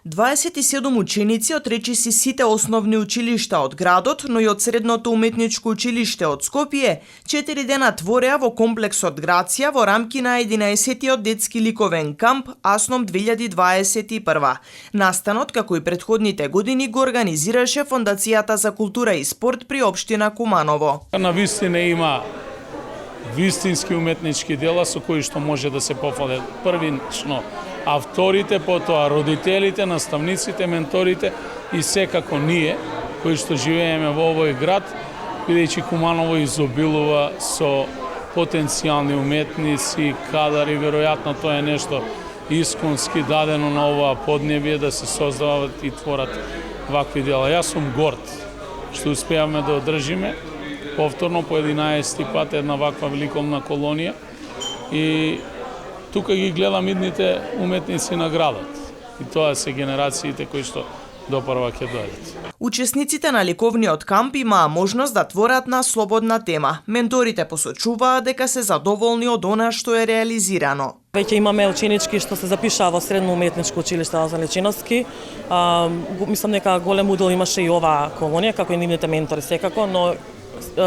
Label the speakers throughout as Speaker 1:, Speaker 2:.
Speaker 1: 27 ученици од речиси сите основни училишта од градот, но и од Средното уметничко училиште од Скопје, 4 дена твореа во комплексот Грација во рамки на 11-тиот детски ликовен камп Асном 2021. Настанот, како и претходните години, го организираше Фондацијата за култура и спорт при општина Куманово.
Speaker 2: На вистина има вистински уметнички дела со кои што може да се пофалат првично авторите, потоа родителите, наставниците, менторите и секако ние кои што живееме во овој град, бидејќи Куманово изобилува со потенцијални уметници, кадари, веројатно тоа е нешто исконски дадено на оваа поднебје да се создаваат и творат вакви дела. Јас сум горд што успеавме да одржиме повторно по 11 пат една ваква великолна колонија и тука ги гледам идните уметници на градот. И тоа се генерациите кои што допрва ќе дојдат.
Speaker 1: Учесниците на ликовниот камп имаа можност да творат на слободна тема. Менторите посочуваат дека се задоволни од она што е реализирано.
Speaker 3: Веќе имаме ученички што се запишаа во Средно уметничко училиште Лазар Личиновски. Мислам дека голем удел имаше и оваа колонија, како и нивните ментори секако, но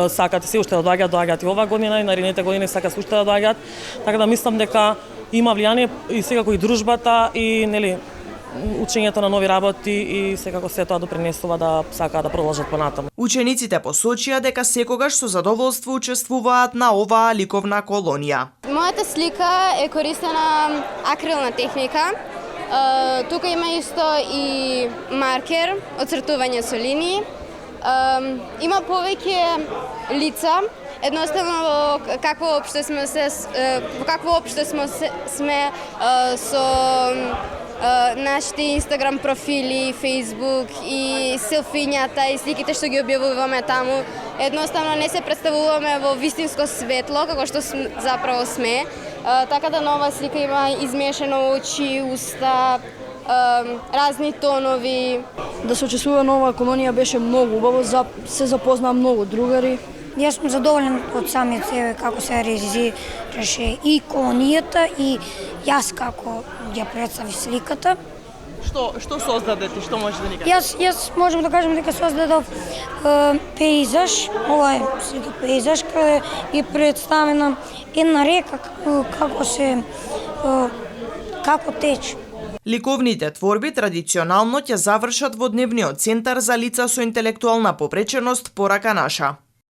Speaker 3: сакат се уште да доаѓаат и ова година и наредните години сакат уште да доаѓаат. Така да мислам дека има влијание и секако и дружбата и нели учењето на нови работи и секако се тоа допринесува да сакаат да продолжат понатаму.
Speaker 1: Учениците посочија дека секогаш со задоволство учествуваат на оваа ликовна колонија.
Speaker 4: Мојата слика е користена акрилна техника. Тука има исто и маркер, оцртување со линии. Има повеќе лица, едноставно во какво опште сме со нашите Инстаграм профили, Фејсбук и селфињата и сликите што ги објавуваме таму. Едноставно не се представуваме во вистинско светло, како што заправо сме. Така да на оваа слика има измешано очи, уста, разни тонови.
Speaker 5: Да се учествува на оваа колонија беше многу убаво, се запознаа многу другари.
Speaker 6: Јас сум задоволен од самиот себе како се реализираше и колонијата и јас како ја представи сликата.
Speaker 1: Што создадете, што може да ни кажете?
Speaker 6: Јас можам да кажам дека создадов пејзаж, ова е слика пејзаж каде е представена една река како тече.
Speaker 1: Ликовните творби традиционално ќе завршат во Дневниот центар за лица со интелектуална попреченост Порака наша.